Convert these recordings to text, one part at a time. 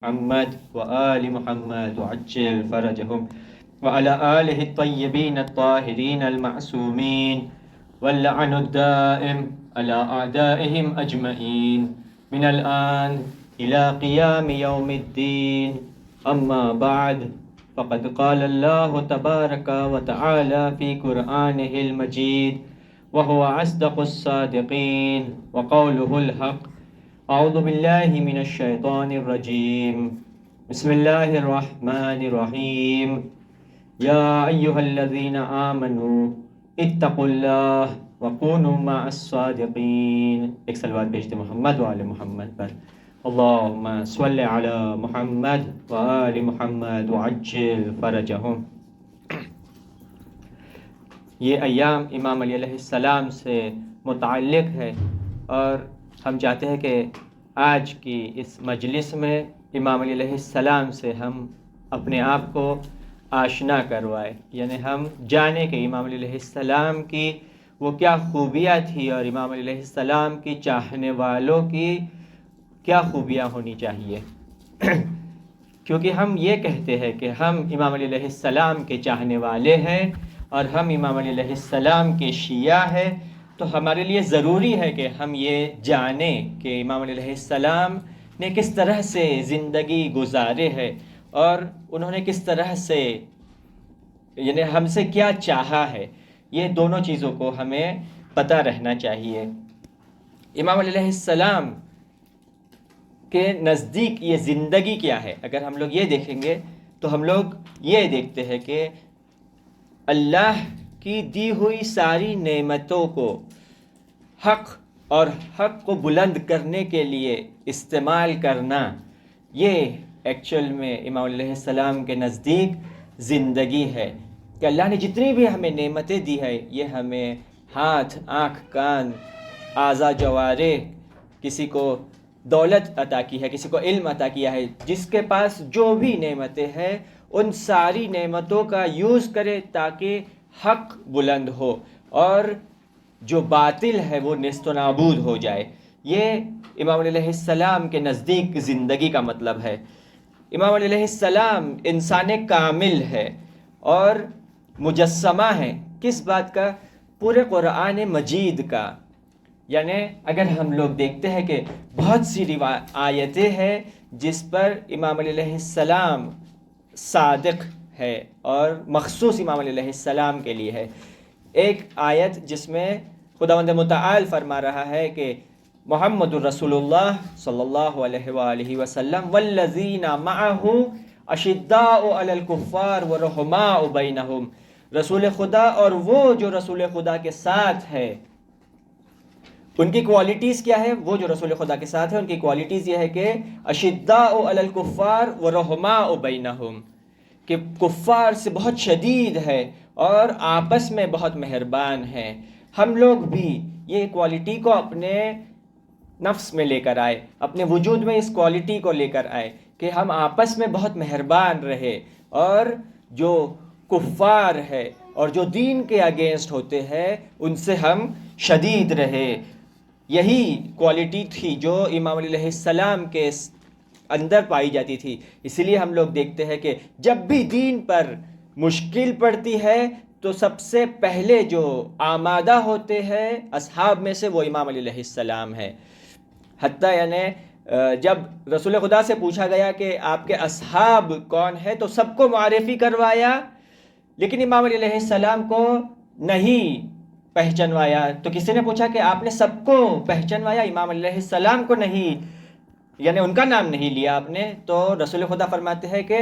محمد وآل محمد وعجل فرجهم وعلى آله الطيبين الطاهرين المعصومين واللعن الدائم على أعدائهم أجمعين من الآن إلى قيام يوم الدين. أما بعد، فقد قال الله تبارك وتعالى في قرآنه المجيد وهو أصدق الصادقين وقوله الحق. اعوذ باللہ من الشیطان الرجیم، بسم اللہ الرحمن الرحیم، یا ایہا الذین آمنوا اتقوا اللہ وکونوا مع الصادقین. ایک صلوات بھیجتے محمد وآل محمد پر. اللہم صلی علی محمد وآل محمد وعجل فرجہم. یہ ایام امام علی علیہ السلام سے متعلق ہے اور ہم چاہتے ہیں کہ آج کی اس مجلس میں امام علی علیہ السلام سے ہم اپنے آپ کو آشنا کروائے، یعنی ہم جانیں کہ امام علی علیہ السلام کی وہ کیا خوبیاں تھی اور امام علی علیہ السلام کی چاہنے والوں کی کیا خوبیاں ہونی چاہیے. کیونکہ ہم یہ کہتے ہیں کہ ہم امام علی علیہ السلام کے چاہنے والے ہیں اور ہم امام علی علیہ السلام کے شیعہ ہیں، تو ہمارے لیے ضروری ہے کہ ہم یہ جانیں کہ امام علیہ السلام نے کس طرح سے زندگی گزارے ہے اور انہوں نے کس طرح سے یعنی ہم سے کیا چاہا ہے. یہ دونوں چیزوں کو ہمیں پتہ رہنا چاہیے. امام علیہ السلام کے نزدیک یہ زندگی کیا ہے. اگر ہم لوگ یہ دیکھیں گے تو ہم لوگ یہ دیکھتے ہیں کہ اللہ کی دی ہوئی ساری نعمتوں کو حق اور حق کو بلند کرنے کے لیے استعمال کرنا، یہ ایکچوئل میں امام علیہ السلام کے نزدیک زندگی ہے. کہ اللہ نے جتنی بھی ہمیں نعمتیں دی ہے، یہ ہمیں ہاتھ، آنکھ، کان، اعضاء جوارح، کسی کو دولت عطا کی ہے، کسی کو علم عطا کیا ہے. جس کے پاس جو بھی نعمتیں ہیں ان ساری نعمتوں کا یوز کرے تاکہ حق بلند ہو اور جو باطل ہے وہ نیست و نابود ہو جائے. یہ امام علیہ السلام کے نزدیک زندگی کا مطلب ہے. امام علیہ السلام انسان کامل ہے اور مجسمہ ہے. کس بات کا؟ پورے قرآن مجید کا. یعنی اگر ہم لوگ دیکھتے ہیں کہ بہت سی آیتیں ہیں جس پر امام علیہ السلام صادق ہے اور مخصوص امام علیہ السلام کے لیے ہے. ایک آیت جس میں خداوند متعال فرما رہا ہے کہ محمد الرسول اللہ صلی اللہ علیہ وآلہ وسلم والذین معہ اشداء علی الکفار ورحماء بینہم. رسول خدا اور وہ جو رسول خدا کے ساتھ ہے ان کی کوالٹیز کیا ہے؟ وہ جو رسول خدا کے ساتھ ہے ان کی کوالٹیز یہ ہے کہ اشداء علی الکفار ورحماء بینہم، کہ کفار سے بہت شدید ہے اور آپس میں بہت مہربان ہے. ہم لوگ بھی یہ کوالٹی کو اپنے نفس میں لے کر آئے، اپنے وجود میں اس کوالٹی کو لے کر آئے کہ ہم آپس میں بہت مہربان رہے اور جو کفار ہے اور جو دین کے اگینسٹ ہوتے ہیں ان سے ہم شدید رہے. یہی کوالٹی تھی جو امام علیہ السلام کے اندر پائی جاتی تھی. اسی لیے ہم لوگ دیکھتے ہیں کہ جب بھی دین پر مشکل پڑتی ہے تو سب سے پہلے جو آمادہ ہوتے ہیں اصحاب میں سے وہ امام علیہ السلام ہے. حتیٰ یعنی جب رسول خدا سے پوچھا گیا کہ آپ کے اصحاب کون ہیں تو سب کو معرفی کروایا، لیکن امام علیہ السلام کو نہیں پہچنوایا. تو کسی نے پوچھا کہ آپ نے سب کو پہچنوایا، امام علیہ السلام کو نہیں، یعنی ان کا نام نہیں لیا آپ نے. تو رسول خدا فرماتے ہیں کہ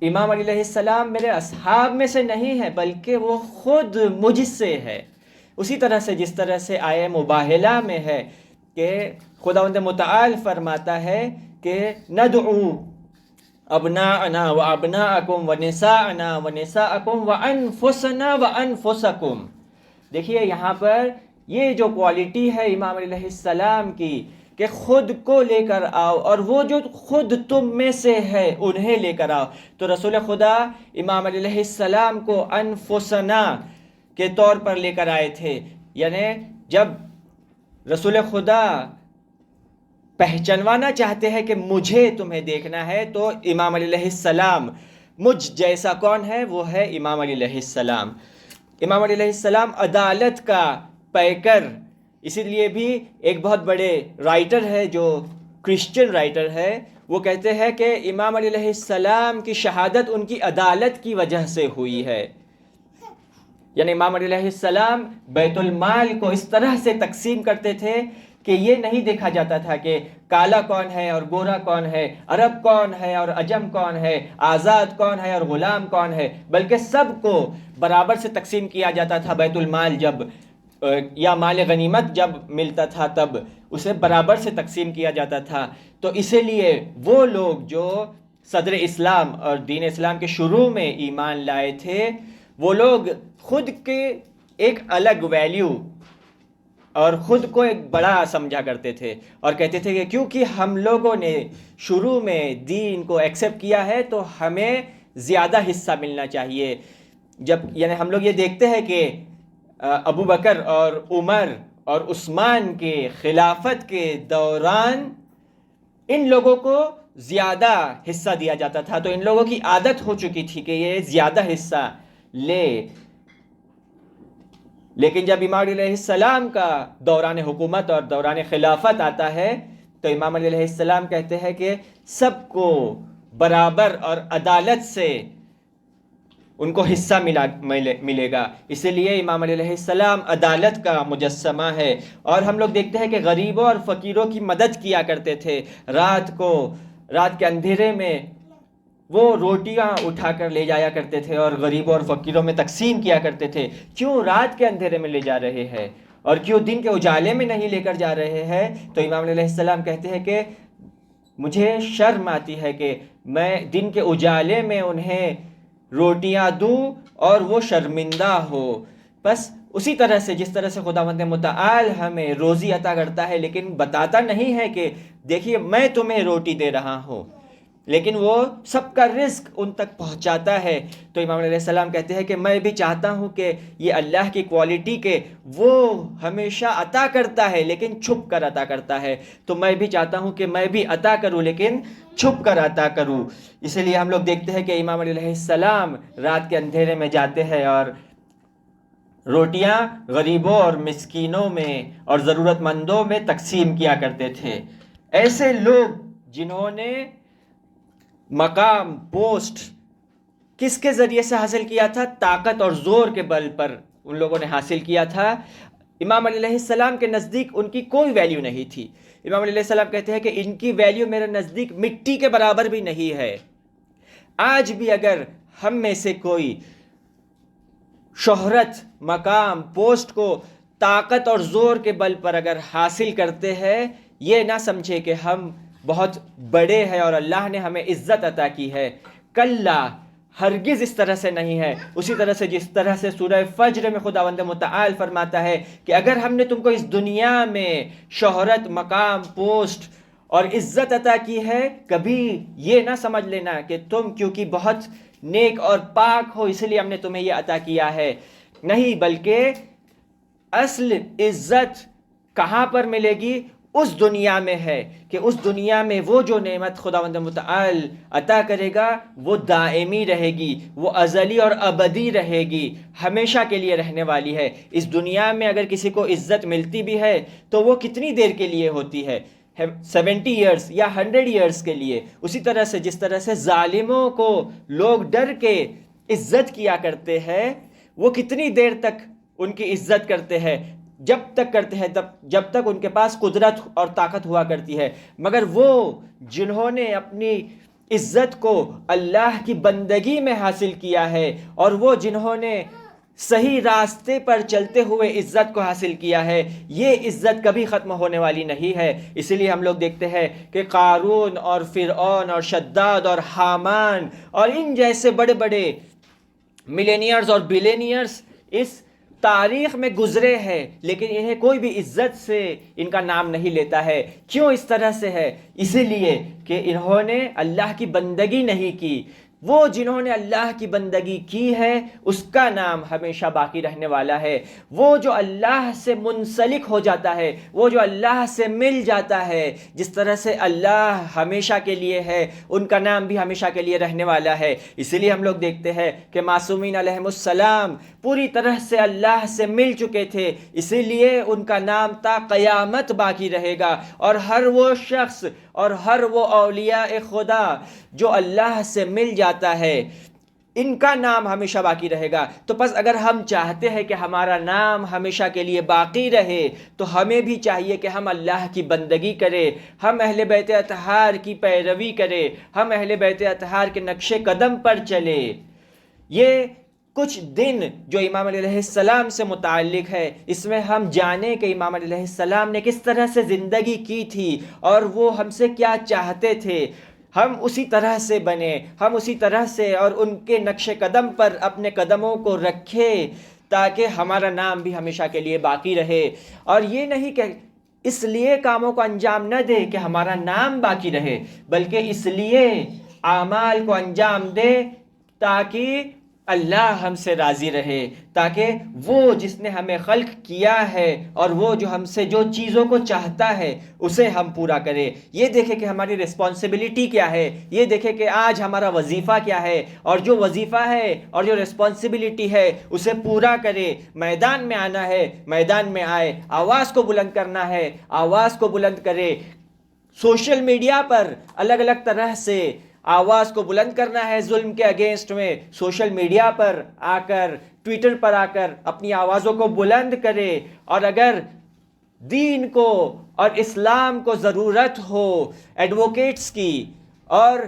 امام علیہ السلام میرے اصحاب میں سے نہیں ہے بلکہ وہ خود مجھ سے ہے. اسی طرح سے جس طرح سے آیہ مباہلہ میں ہے کہ خداوند متعال فرماتا ہے کہ ندعو ابناءنا و ابناءکم و نساءنا و نساءکم و انفسنا و انفسکم. دیکھیے یہاں پر یہ جو کوالٹی ہے امام علیہ السلام کی کہ خود کو لے کر آؤ اور وہ جو خود تم میں سے ہے انہیں لے کر آؤ. تو رسول خدا امام علیہ السلام کو انفسنا کے طور پر لے کر آئے تھے. یعنی جب رسول خدا پہچنوانا چاہتے ہیں کہ مجھے تمہیں دیکھنا ہے تو امام علی علیہ السلام مجھ جیسا کون ہے؟ وہ ہے امام علی علیہ السلام۔ امام علی علیہ السلام عدالت کا پیکر، اسی لیے بھی ایک بہت بڑے رائٹر ہے جو کرسچن رائٹر ہے، وہ کہتے ہیں کہ امام علی علیہ السلام کی شہادت ان کی عدالت کی وجہ سے ہوئی ہے۔ یعنی امام علی علیہ السلام بیت المال کو اس طرح سے تقسیم کرتے تھے کہ یہ نہیں دیکھا جاتا تھا کہ کالا کون ہے اور گورا کون ہے، عرب کون ہے اور عجم کون ہے، آزاد کون ہے اور غلام کون ہے، بلکہ سب کو برابر سے تقسیم کیا جاتا تھا۔ بیت المال جب یا مال غنیمت جب ملتا تھا تب اسے برابر سے تقسیم کیا جاتا تھا۔ تو اسی لیے وہ لوگ جو صدر اسلام اور دین اسلام کے شروع میں ایمان لائے تھے، وہ لوگ خود کے ایک الگ ویلیو اور خود کو ایک بڑا سمجھا کرتے تھے اور کہتے تھے کہ کیونکہ ہم لوگوں نے شروع میں دین کو ایکسیپٹ کیا ہے تو ہمیں زیادہ حصہ ملنا چاہیے۔ یعنی ہم لوگ یہ دیکھتے ہیں کہ ابو بکر اور عمر اور عثمان کے خلافت کے دوران ان لوگوں کو زیادہ حصہ دیا جاتا تھا، تو ان لوگوں کی عادت ہو چکی تھی کہ یہ زیادہ حصہ لے۔ لیکن جب امام علیہ السلام کا دوران حکومت اور دوران خلافت آتا ہے تو امام علیہ السلام کہتے ہیں کہ سب کو برابر اور عدالت سے ان کو حصہ ملے گا۔ اسی لیے امام علیہ السلام عدالت کا مجسمہ ہے۔ اور ہم لوگ دیکھتے ہیں کہ غریبوں اور فقیروں کی مدد کیا کرتے تھے۔ رات کے اندھیرے میں وہ روٹیاں اٹھا کر لے جایا کرتے تھے اور غریبوں اور فقیروں میں تقسیم کیا کرتے تھے۔ کیوں رات کے اندھیرے میں لے جا رہے ہیں اور کیوں دن کے اجالے میں نہیں لے کر جا رہے ہیں؟ تو امام علیہ السلام کہتے ہیں کہ مجھے شرم آتی ہے کہ میں دن کے اجالے میں انہیں روٹیاں دوں اور وہ شرمندہ ہو۔ بس اسی طرح سے جس طرح سے خداوند متعال ہمیں روزی عطا کرتا ہے لیکن بتاتا نہیں ہے کہ دیکھیے میں تمہیں روٹی دے رہا ہوں، لیکن وہ سب کا رزق ان تک پہنچاتا ہے۔ تو امام علیہ السلام کہتے ہیں کہ میں بھی چاہتا ہوں کہ یہ اللہ کی کوالٹی کے وہ ہمیشہ عطا کرتا ہے لیکن چھپ کر عطا کرتا ہے، تو میں بھی چاہتا ہوں کہ میں بھی عطا کروں لیکن چھپ کر عطا کروں۔ اسی لیے ہم لوگ دیکھتے ہیں کہ امام علیہ السلام رات کے اندھیرے میں جاتے ہیں اور روٹیاں غریبوں اور مسکینوں میں اور ضرورت مندوں میں تقسیم کیا کرتے تھے۔ ایسے لوگ جنہوں نے مقام پوسٹ کس کے ذریعے سے حاصل کیا تھا؟ طاقت اور زور کے بل پر ان لوگوں نے حاصل کیا تھا۔ امام علیہ السلام کے نزدیک ان کی کوئی ویلیو نہیں تھی۔ امام علیہ السلام کہتے ہیں کہ ان کی ویلیو میرے نزدیک مٹی کے برابر بھی نہیں ہے۔ آج بھی اگر ہم میں سے کوئی شہرت، مقام، پوسٹ کو طاقت اور زور کے بل پر اگر حاصل کرتے ہیں، یہ نہ سمجھے کہ ہم بہت بڑے ہیں اور اللہ نے ہمیں عزت عطا کی ہے۔ کلا، ہرگز اس طرح سے نہیں ہے۔ اسی طرح سے جس طرح سے سورہ فجر میں خداوند متعال فرماتا ہے کہ اگر ہم نے تم کو اس دنیا میں شہرت، مقام، پوسٹ اور عزت عطا کی ہے، کبھی یہ نہ سمجھ لینا کہ تم کیونکہ بہت نیک اور پاک ہو اس لیے ہم نے تمہیں یہ عطا کیا ہے۔ نہیں، بلکہ اصل عزت کہاں پر ملے گی؟ اس دنیا میں ہے کہ اس دنیا میں وہ جو نعمت خداوند متعال عطا کرے گا وہ دائمی رہے گی، وہ ازلی اور ابدی رہے گی، ہمیشہ کے لیے رہنے والی ہے۔ اس دنیا میں اگر کسی کو عزت ملتی بھی ہے تو وہ کتنی دیر کے لیے ہوتی ہے؟ 70 ایئرز یا 100 ایئرز کے لیے۔ اسی طرح سے جس طرح سے ظالموں کو لوگ ڈر کے عزت کیا کرتے ہیں، وہ کتنی دیر تک ان کی عزت کرتے ہیں؟ جب تک کرتے ہیں جب تک ان کے پاس قدرت اور طاقت ہوا کرتی ہے۔ مگر وہ جنہوں نے اپنی عزت کو اللہ کی بندگی میں حاصل کیا ہے اور وہ جنہوں نے صحیح راستے پر چلتے ہوئے عزت کو حاصل کیا ہے، یہ عزت کبھی ختم ہونے والی نہیں ہے۔ اسی لیے ہم لوگ دیکھتے ہیں کہ قارون اور فرعون اور شداد اور حامان اور ان جیسے بڑے بڑے ملینئرز اور بلینئرز اس تاریخ میں گزرے ہیں، لیکن انہیں کوئی بھی عزت سے ان کا نام نہیں لیتا ہے۔ کیوں اس طرح سے ہے؟ اسی لیے کہ انہوں نے اللہ کی بندگی نہیں کی، وہ جنہوں نے اللہ کی بندگی کی ہے اس کا نام ہمیشہ باقی رہنے والا ہے. وہ جو اللہ سے منسلک ہو جاتا ہے، وہ جو اللہ سے مل جاتا ہے، جس طرح سے اللہ ہمیشہ کے لیے ہے ان کا نام بھی ہمیشہ کے لیے رہنے والا ہے. اسی لیے ہم لوگ دیکھتے ہیں کہ معصومین علیہم السلام پوری طرح سے اللہ سے مل چکے تھے، اسی لیے ان کا نام تا قیامت باقی رہے گا. اور ہر وہ شخص اور ہر وہ اولیاء خدا جو اللہ سے مل جاتا ہے ان کا نام ہمیشہ باقی رہے گا. تو پس اگر ہم چاہتے ہیں کہ ہمارا نام ہمیشہ کے لیے باقی رہے تو ہمیں بھی چاہیے کہ ہم اللہ کی بندگی کریں، ہم اہل بیت اطہار کی پیروی کریں، ہم اہل بیت اطہار کے نقش قدم پر چلیں. یہ کچھ دن جو امام علیہ السلام سے متعلق ہے، اس میں ہم جانیں کہ امام علیہ السلام نے کس طرح سے زندگی کی تھی اور وہ ہم سے کیا چاہتے تھے. ہم اسی طرح سے بنیں، ہم اسی طرح سے اور ان کے نقش قدم پر اپنے قدموں کو رکھیں تاکہ ہمارا نام بھی ہمیشہ کے لیے باقی رہے. اور یہ نہیں کہ اس لیے کاموں کو انجام نہ دے کہ ہمارا نام باقی رہے، بلکہ اس لیے اعمال کو انجام دے تاکہ اللہ ہم سے راضی رہے، تاکہ وہ جس نے ہمیں خلق کیا ہے اور وہ جو ہم سے جو چیزوں کو چاہتا ہے اسے ہم پورا کریں. یہ دیکھیں کہ ہماری رسپانسبلٹی کیا ہے، یہ دیکھیں کہ آج ہمارا وظیفہ کیا ہے، اور جو وظیفہ ہے اور جو رسپانسبلٹی ہے اسے پورا کرے. میدان میں آنا ہے، میدان میں آئے، آواز کو بلند کرنا ہے، آواز کو بلند کرے. سوشل میڈیا پر الگ الگ طرح سے آواز کو بلند کرنا ہے ظلم کے اگینسٹ میں، سوشل میڈیا پر آ کر، ٹویٹر پر آ کر اپنی آوازوں کو بلند کرے. اور اگر دین کو اور اسلام کو ضرورت ہو ایڈوکیٹس کی اور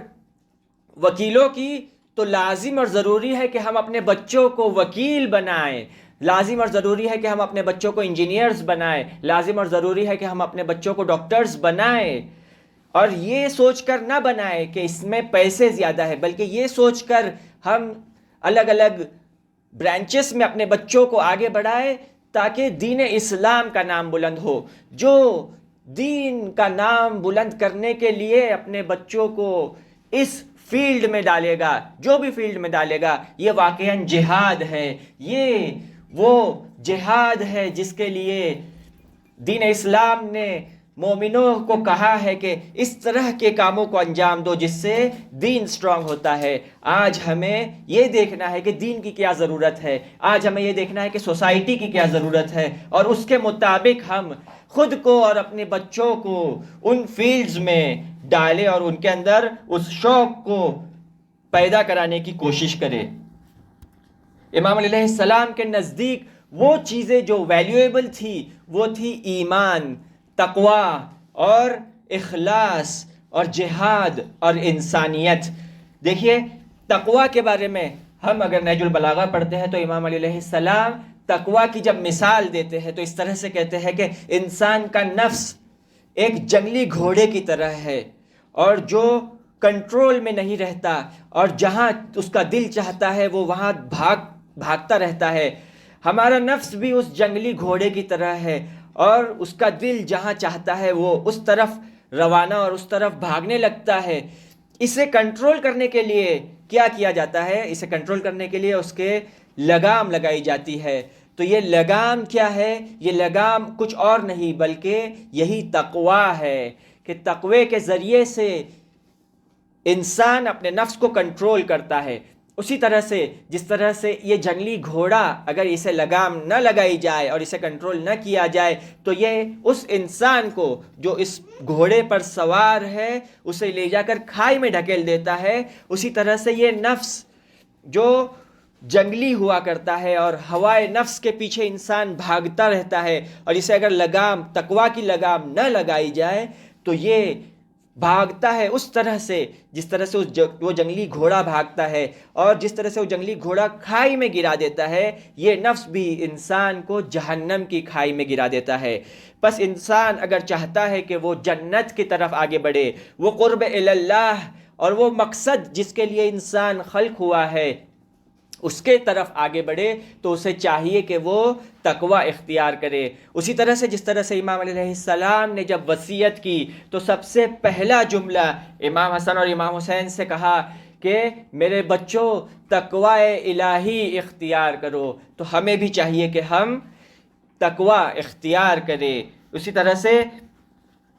وکیلوں کی، تو لازم اور ضروری ہے کہ ہم اپنے بچوں کو وکیل بنائیں، لازم اور ضروری ہے کہ ہم اپنے بچوں کو انجینئرز بنائیں، لازم اور ضروری ہے کہ ہم اپنے بچوں کو ڈاکٹرز بنائیں. اور یہ سوچ کر نہ بنائیں کہ اس میں پیسے زیادہ ہے، بلکہ یہ سوچ کر ہم الگ الگ برانچز میں اپنے بچوں کو آگے بڑھائیں تاکہ دین اسلام کا نام بلند ہو. جو دین کا نام بلند کرنے کے لیے اپنے بچوں کو اس فیلڈ میں ڈالے گا، جو بھی فیلڈ میں ڈالے گا، یہ واقعاً جہاد ہے. یہ وہ جہاد ہے جس کے لیے دین اسلام نے مومنوں کو کہا ہے کہ اس طرح کے کاموں کو انجام دو جس سے دین سٹرونگ ہوتا ہے. آج ہمیں یہ دیکھنا ہے کہ دین کی کیا ضرورت ہے، آج ہمیں یہ دیکھنا ہے کہ سوسائٹی کی کیا ضرورت ہے، اور اس کے مطابق ہم خود کو اور اپنے بچوں کو ان فیلڈز میں ڈالیں اور ان کے اندر اس شوق کو پیدا کرانے کی کوشش کریں. امام علیہ السلام کے نزدیک وہ چیزیں جو ویلیویبل تھی وہ تھی ایمان، تقوی اور اخلاص اور جہاد اور انسانیت. دیکھیے تقوی کے بارے میں ہم اگر نہج البلاغہ پڑھتے ہیں تو امام علیہ السلام تقوی کی جب مثال دیتے ہیں تو اس طرح سے کہتے ہیں کہ انسان کا نفس ایک جنگلی گھوڑے کی طرح ہے، اور جو کنٹرول میں نہیں رہتا، اور جہاں اس کا دل چاہتا ہے وہ وہاں بھاگتا رہتا ہے. ہمارا نفس بھی اس جنگلی گھوڑے کی طرح ہے، اور اس کا دل جہاں چاہتا ہے وہ اس طرف روانہ اور اس طرف بھاگنے لگتا ہے. اسے کنٹرول کرنے کے لیے کیا کیا جاتا ہے؟ اسے کنٹرول کرنے کے لیے اس کے لگام لگائی جاتی ہے. تو یہ لگام کیا ہے؟ یہ لگام کچھ اور نہیں بلکہ یہی تقوی ہے کہ تقوی کے ذریعے سے انسان اپنے نفس کو کنٹرول کرتا ہے. اسی طرح سے جس طرح سے یہ جنگلی گھوڑا اگر اسے لگام نہ لگائی جائے اور اسے کنٹرول نہ کیا جائے تو یہ اس انسان کو جو اس گھوڑے پر سوار ہے اسے لے جا کر کھائی میں ڈھکیل دیتا ہے. اسی طرح سے یہ نفس جو جنگلی ہوا کرتا ہے اور ہوائے نفس کے پیچھے انسان بھاگتا رہتا ہے، اور اسے اگر لگام تقوی کی لگام نہ لگائی جائے تو یہ بھاگتا ہے اس طرح سے جس طرح سے وہ جنگلی گھوڑا بھاگتا ہے، اور جس طرح سے وہ جنگلی گھوڑا کھائی میں گرا دیتا ہے یہ نفس بھی انسان کو جہنم کی کھائی میں گرا دیتا ہے. پس انسان اگر چاہتا ہے کہ وہ جنت کی طرف آگے بڑھے، وہ قرب اللہ اور وہ مقصد جس کے لیے انسان خلق ہوا ہے اس کے طرف آگے بڑھے، تو اسے چاہیے کہ وہ تقوی اختیار کرے. اسی طرح سے جس طرح سے امام علیہ السلام نے جب وصیت کی تو سب سے پہلا جملہ امام حسن اور امام حسین سے کہا کہ میرے بچوں تقوی الہی اختیار کرو، تو ہمیں بھی چاہیے کہ ہم تقوی اختیار کریں۔ اسی طرح سے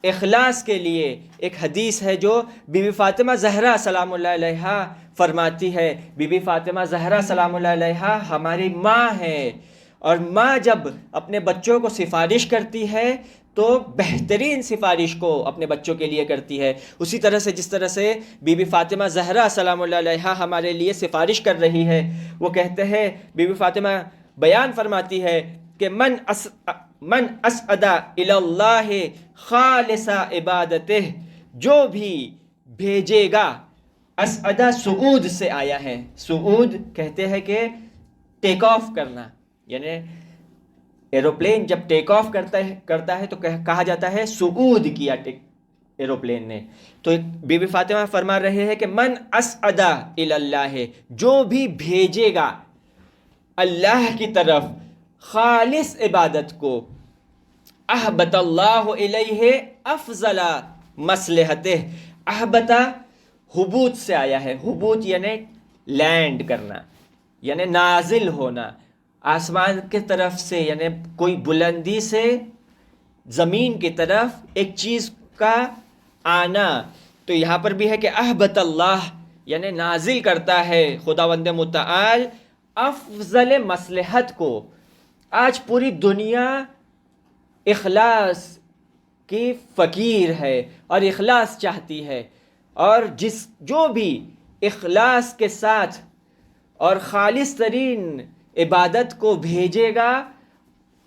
اخلاص کے لیے ایک حدیث ہے جو بی بی فاطمہ زہرا سلام اللہ علیہا فرماتی ہے۔ بی بی فاطمہ زہرا سلام اللہ علیہا ہماری ماں ہے، اور ماں جب اپنے بچوں کو سفارش کرتی ہے تو بہترین سفارش کو اپنے بچوں کے لیے کرتی ہے۔ اسی طرح سے جس طرح سے بی بی فاطمہ زہرا سلام اللہ علیہا ہمارے لیے سفارش کر رہی ہے، وہ کہتے ہیں، بی بی فاطمہ بیان فرماتی ہے کہ من اسعد الی اللہ خالص عبادتہ، جو بھی بھیجے گا، اسعدہ صعود سے آیا ہے۔ صعود کہتے ہیں کہ ٹیک آف کرنا، یعنی ایروپلین جب ٹیک آف کرتا ہے تو کہا جاتا ہے صعود کیا ایروپلین نے۔ تو بی بی فاطمہ فرما رہے ہیں کہ من اسعد الی اللہ، جو بھی بھیجے گا اللہ کی طرف خالص عبادت کو، احبط اللہ الیہ افضل مصلحتہ۔ احبط حبوط سے آیا ہے، حبوط یعنی لینڈ کرنا، یعنی نازل ہونا آسمان کی طرف سے، یعنی کوئی بلندی سے زمین کی طرف ایک چیز کا آنا۔ تو یہاں پر بھی ہے کہ احبط اللہ یعنی نازل کرتا ہے خداوند متعال افضل مصلحت کو۔ آج پوری دنیا اخلاص کی فقیر ہے اور اخلاص چاہتی ہے، اور جو بھی اخلاص کے ساتھ اور خالص ترین عبادت کو بھیجے گا،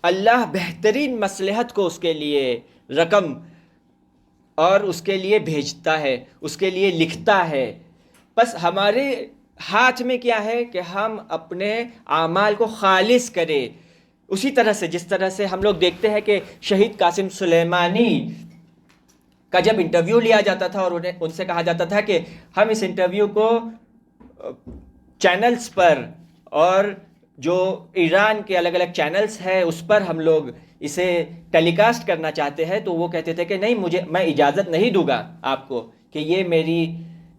اللہ بہترین مصلحت کو اس کے لیے رقم اور اس کے لیے بھیجتا ہے، اس کے لیے لکھتا ہے۔ بس ہمارے ہاتھ میں کیا ہے کہ ہم اپنے اعمال کو خالص کریں۔ اسی طرح سے جس طرح سے ہم لوگ دیکھتے ہیں کہ شہید قاسم سلیمانی کا جب انٹرویو لیا جاتا تھا اور ان سے کہا جاتا تھا کہ ہم اس انٹرویو کو چینلز پر اور جو ایران کے الگ الگ چینلز ہیں اس پر ہم لوگ اسے ٹیلی کاسٹ کرنا چاہتے ہیں، تو وہ کہتے تھے کہ نہیں، میں اجازت نہیں دوں گا آپ کو کہ یہ میری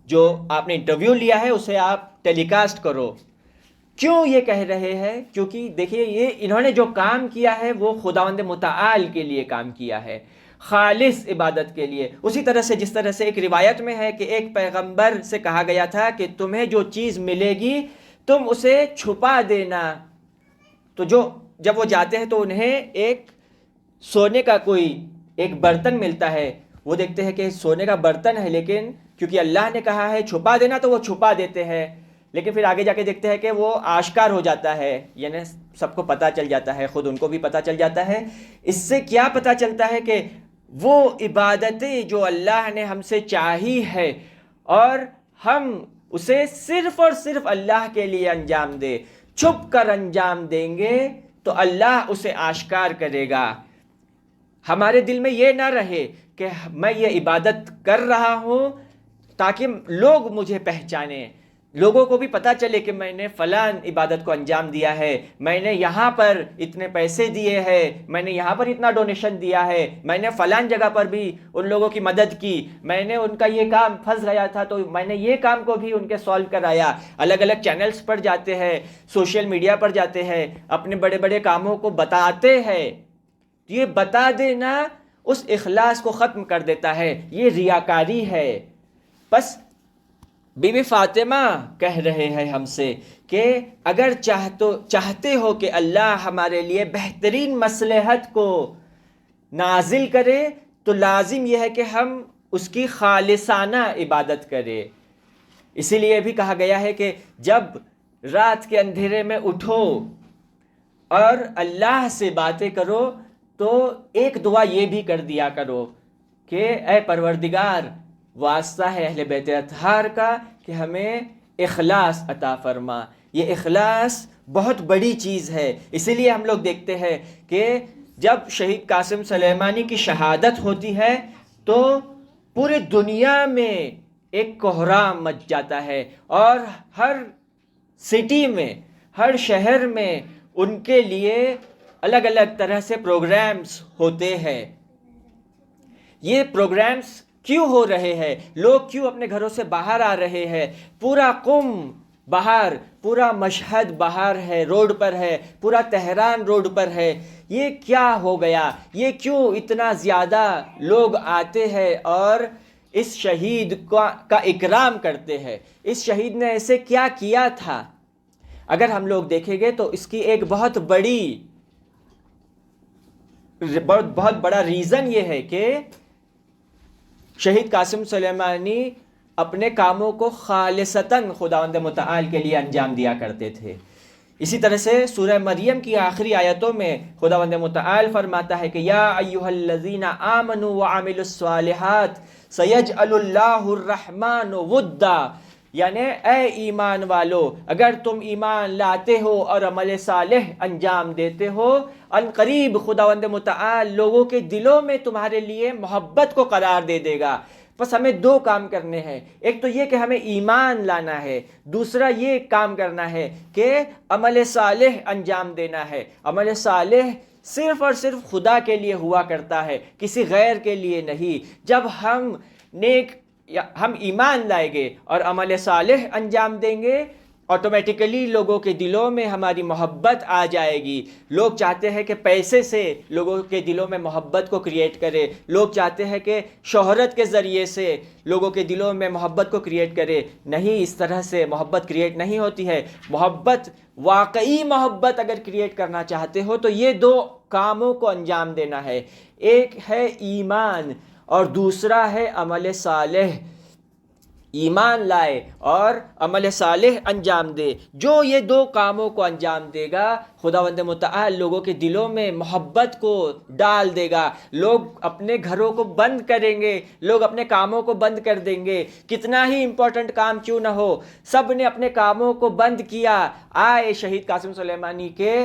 جو آپ نے انٹرویو لیا ہے اسے آپ ٹیلی کاسٹ کرو۔ کیوں یہ کہہ رہے ہیں؟ کیونکہ دیکھیے انہوں نے جو کام کیا ہے وہ خداوند متعال کے لیے کام کیا ہے، خالص عبادت کے لیے۔ اسی طرح سے جس طرح سے ایک روایت میں ہے کہ ایک پیغمبر سے کہا گیا تھا کہ تمہیں جو چیز ملے گی تم اسے چھپا دینا، تو جب وہ جاتے ہیں تو انہیں ایک سونے کا کوئی ایک برتن ملتا ہے، وہ دیکھتے ہیں کہ سونے کا برتن ہے، لیکن کیونکہ اللہ نے کہا ہے چھپا دینا تو وہ چھپا دیتے ہیں، لیکن پھر آگے جا کے دیکھتے ہیں کہ وہ آشکار ہو جاتا ہے، یعنی سب کو پتہ چل جاتا ہے، خود ان کو بھی پتہ چل جاتا ہے۔ اس سے کیا پتہ چلتا ہے کہ وہ عبادتیں جو اللہ نے ہم سے چاہی ہے اور ہم اسے صرف اور صرف اللہ کے لیے انجام دے، چھپ کر انجام دیں گے تو اللہ اسے آشکار کرے گا۔ ہمارے دل میں یہ نہ رہے کہ میں یہ عبادت کر رہا ہوں تاکہ لوگ مجھے پہچانیں، لوگوں کو بھی پتہ چلے کہ میں نے فلان عبادت کو انجام دیا ہے، میں نے یہاں پر اتنے پیسے دیے ہیں، میں نے یہاں پر اتنا ڈونیشن دیا ہے، میں نے فلان جگہ پر بھی ان لوگوں کی مدد کی، میں نے ان کا یہ کام پھنس گیا تھا تو میں نے یہ کام کو بھی ان کے سالو کرایا۔ الگ الگ چینلز پر جاتے ہیں، سوشل میڈیا پر جاتے ہیں، اپنے بڑے بڑے کاموں کو بتاتے ہیں۔ یہ بتا دینا اس اخلاص کو ختم کر دیتا ہے، یہ ریاکاری ہے۔ بس بی بی فاطمہ کہہ رہے ہیں ہم سے کہ اگر چاہتے ہو کہ اللہ ہمارے لیے بہترین مصلحت کو نازل کرے تو لازم یہ ہے کہ ہم اس کی خالصانہ عبادت کریں۔ اسی لیے بھی کہا گیا ہے کہ جب رات کے اندھیرے میں اٹھو اور اللہ سے باتیں کرو تو ایک دعا یہ بھی کر دیا کرو کہ اے پروردگار، واسطہ ہے اہل بیت اطہار کا کہ ہمیں اخلاص عطا فرما۔ یہ اخلاص بہت بڑی چیز ہے۔ اسی لیے ہم لوگ دیکھتے ہیں کہ جب شہید قاسم سلیمانی کی شہادت ہوتی ہے تو پورے دنیا میں ایک کوہرام مچ جاتا ہے، اور ہر سٹی میں، ہر شہر میں ان کے لیے الگ الگ طرح سے پروگرامز ہوتے ہیں۔ یہ پروگرامز کیوں ہو رہے ہیں، لوگ کیوں اپنے گھروں سے باہر آ رہے ہیں، پورا قم باہر، پورا مشہد باہر ہے، روڈ پر ہے، پورا تہران روڈ پر ہے، یہ کیا ہو گیا، یہ کیوں اتنا زیادہ لوگ آتے ہیں اور اس شہید کا اکرام کرتے ہیں، اس شہید نے ایسے کیا کیا تھا؟ اگر ہم لوگ دیکھیں گے تو اس کی ایک بہت بڑا ریزن یہ ہے کہ شہید قاسم سلیمانی اپنے کاموں کو خالصتاً خداوند متعال کے لیے انجام دیا کرتے تھے۔ اسی طرح سے سورہ مریم کی آخری آیتوں میں خداوند متعال فرماتا ہے کہ یا ایھا الذین آمنوا وعملوا الصالحات سیجعل اللہ الرحمن ودا، یعنی اے ایمان والو، اگر تم ایمان لاتے ہو اور عمل صالح انجام دیتے ہو، ان قریب خداوند متعال لوگوں کے دلوں میں تمہارے لیے محبت کو قرار دے دے گا۔ بس ہمیں دو کام کرنے ہیں، ایک تو یہ کہ ہمیں ایمان لانا ہے، دوسرا یہ کام کرنا ہے کہ عمل صالح انجام دینا ہے۔ عمل صالح صرف اور صرف خدا کے لیے ہوا کرتا ہے، کسی غیر کے لیے نہیں۔ جب ہم ایمان لائیں گے اور عمل صالح انجام دیں گے، آٹومیٹیکلی لوگوں کے دلوں میں ہماری محبت آ جائے گی۔ لوگ چاہتے ہیں کہ پیسے سے لوگوں کے دلوں میں محبت کو کریٹ کرے، لوگ چاہتے ہیں کہ شہرت کے ذریعے سے لوگوں کے دلوں میں محبت کو کریٹ کرے۔ نہیں، اس طرح سے محبت کریٹ نہیں ہوتی ہے۔ محبت، واقعی محبت اگر کریٹ کرنا چاہتے ہو تو یہ دو کاموں کو انجام دینا ہے، ایک ہے ایمان اور دوسرا ہے عمل صالح۔ ایمان لائے اور عمل صالح انجام دے، جو یہ دو کاموں کو انجام دے گا، خداوند متعال لوگوں کے دلوں میں محبت کو ڈال دے گا۔ لوگ اپنے گھروں کو بند کریں گے، لوگ اپنے کاموں کو بند کر دیں گے، کتنا ہی امپورٹنٹ کام کیوں نہ ہو، سب نے اپنے کاموں کو بند کیا، آئے شہید قاسم سلیمانی کے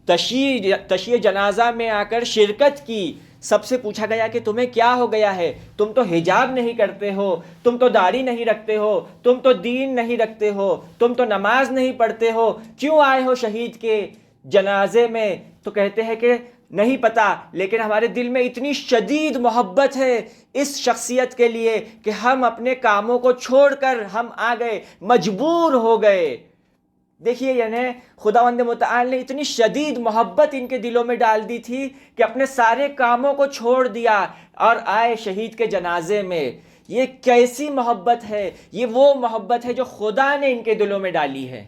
تشییع جنازہ میں آ کر شرکت کی۔ سب سے پوچھا گیا کہ تمہیں کیا ہو گیا ہے، تم تو حجاب نہیں کرتے ہو، تم تو داڑھی نہیں رکھتے ہو، تم تو دین نہیں رکھتے ہو، تم تو نماز نہیں پڑھتے ہو، کیوں آئے ہو شہید کے جنازے میں؟ تو کہتے ہیں کہ نہیں پتا، لیکن ہمارے دل میں اتنی شدید محبت ہے اس شخصیت کے لیے کہ ہم اپنے کاموں کو چھوڑ کر ہم آ گئے، مجبور ہو گئے۔ دیکھیے، یعنی خداوند متعال نے اتنی شدید محبت ان کے دلوں میں ڈال دی تھی کہ اپنے سارے کاموں کو چھوڑ دیا اور آئے شہید کے جنازے میں۔ یہ کیسی محبت ہے؟ یہ وہ محبت ہے جو خدا نے ان کے دلوں میں ڈالی ہے۔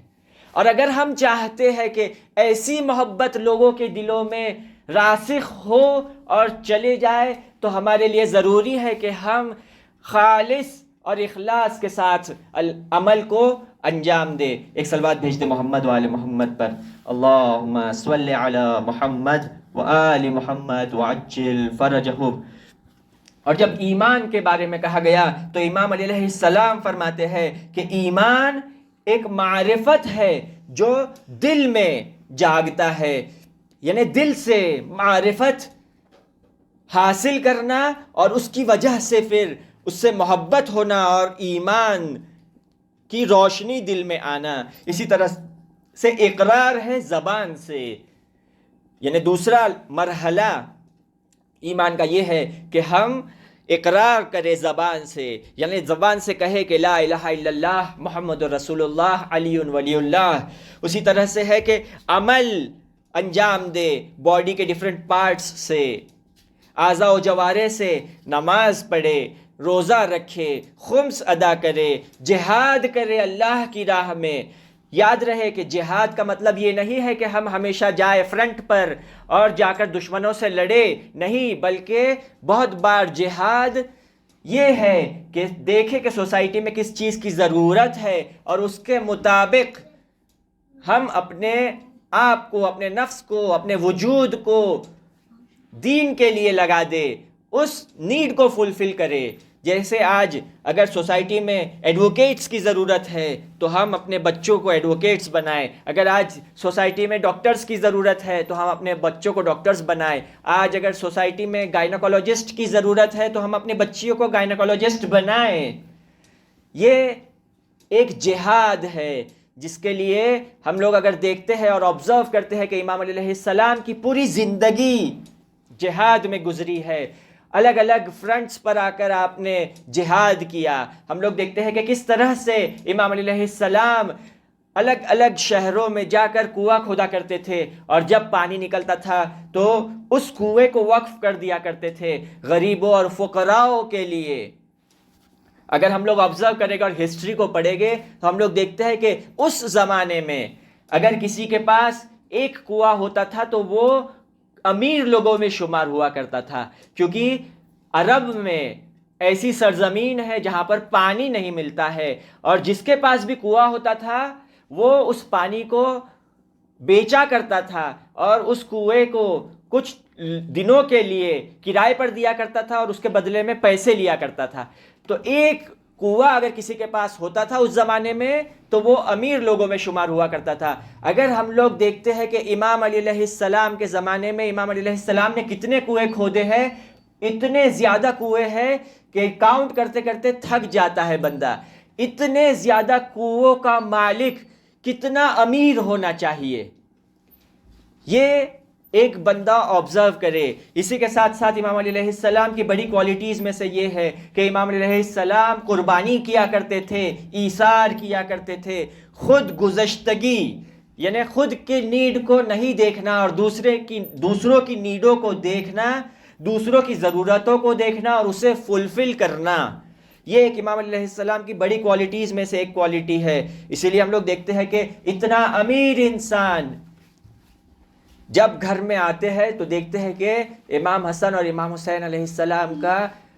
اور اگر ہم چاہتے ہیں کہ ایسی محبت لوگوں کے دلوں میں راسخ ہو اور چلے جائے تو ہمارے لیے ضروری ہے کہ ہم خالص اور اخلاص کے ساتھ عمل کو انجام دے۔ ایک صلوات بھیج دے محمد و آل محمد پر، اللہم صلی علی محمد و آل محمد وعجل فرجہم۔ اور جب ایمان کے بارے میں کہا گیا تو امام علیہ السلام فرماتے ہیں کہ ایمان ایک معرفت ہے جو دل میں جاگتا ہے، یعنی دل سے معرفت حاصل کرنا اور اس کی وجہ سے پھر اس سے محبت ہونا اور ایمان کی روشنی دل میں آنا۔ اسی طرح سے اقرار ہے زبان سے، یعنی دوسرا مرحلہ ایمان کا یہ ہے کہ ہم اقرار کرے زبان سے، یعنی زبان سے کہے کہ لا الہ الا اللہ محمد رسول اللہ علی ولی اللہ۔ اسی طرح سے ہے کہ عمل انجام دے باڈی کے ڈیفرنٹ پارٹس سے، اعضاء و جوارح سے، نماز پڑھے، روزہ رکھے، خمس ادا کرے، جہاد کرے اللہ کی راہ میں۔ یاد رہے کہ جہاد کا مطلب یہ نہیں ہے کہ ہم ہمیشہ جائے فرنٹ پر اور جا کر دشمنوں سے لڑے، نہیں، بلکہ بہت بار جہاد یہ ہے کہ دیکھیں کہ سوسائٹی میں کس چیز کی ضرورت ہے اور اس کے مطابق ہم اپنے آپ کو، اپنے نفس کو، اپنے وجود کو دین کے لیے لگا دے، اس نیڈ کو فلفل کرے۔ جیسے آج اگر سوسائٹی میں ایڈوکیٹس کی ضرورت ہے تو ہم اپنے بچوں کو ایڈوکیٹس بنائیں، اگر آج سوسائٹی میں ڈاکٹرز کی ضرورت ہے تو ہم اپنے بچوں کو ڈاکٹرز بنائیں، آج اگر سوسائٹی میں گائنیکولوجسٹ کی ضرورت ہے تو ہم اپنے بچیوں کو گائنیکولوجسٹ بنائیں۔ یہ ایک جہاد ہے جس کے لیے ہم لوگ اگر دیکھتے ہیں اور آبزرو کرتے ہیں کہ امام علیہ السلام کی پوری زندگی جہاد میں گزری ہے، الگ الگ فرنٹس پر آ کر آپ نے جہاد کیا. ہم لوگ دیکھتے ہیں کہ کس طرح سے امام علیہ السلام الگ الگ شہروں میں جا کر کنواں کھودا کرتے تھے اور جب پانی نکلتا تھا تو اس کنویں کو وقف کر دیا کرتے تھے غریبوں اور فقراؤں کے لیے. اگر ہم لوگ آبزرو کریں گے اور ہسٹری کو پڑھیں گے تو ہم لوگ دیکھتے ہیں کہ اس زمانے میں اگر کسی کے پاس ایک کنواں ہوتا تھا تو وہ امیر لوگوں میں شمار ہوا کرتا تھا، کیونکہ عرب میں ایسی سرزمین ہے جہاں پر پانی نہیں ملتا ہے، اور جس کے پاس بھی کنواں ہوتا تھا وہ اس پانی کو بیچا کرتا تھا اور اس کنویں کو کچھ دنوں کے لیے کرائے پر دیا کرتا تھا اور اس کے بدلے میں پیسے لیا کرتا تھا. تو ایک کنواں اگر کسی کے پاس ہوتا تھا اس زمانے میں تو وہ امیر لوگوں میں شمار ہوا کرتا تھا. اگر ہم لوگ دیکھتے ہیں کہ امام علی علیہ السلام کے زمانے میں امام علی علیہ السلام نے کتنے کنویں کھودے ہیں، اتنے زیادہ کنویں ہیں کہ کاؤنٹ کرتے کرتے تھک جاتا ہے بندہ. اتنے زیادہ کنووں کا مالک کتنا امیر ہونا چاہیے، یہ ایک بندہ آبزرو کرے. اسی کے ساتھ ساتھ امام علیہ السلام کی بڑی کوالٹیز میں سے یہ ہے کہ امام علیہ السلام قربانی کیا کرتے تھے، ایثار کیا کرتے تھے، خود گزشتگی یعنی خود کی نیڈ کو نہیں دیکھنا اور دوسروں کی نیڈوں کو دیکھنا، دوسروں کی ضرورتوں کو دیکھنا اور اسے فلفل کرنا. یہ ایک امام علیہ السلام کی بڑی کوالٹیز میں سے ایک کوالٹی ہے. اسی لیے ہم لوگ دیکھتے ہیں کہ اتنا امیر انسان جب گھر میں آتے ہیں تو دیکھتے ہیں کہ امام حسن اور امام حسین علیہ السلام کا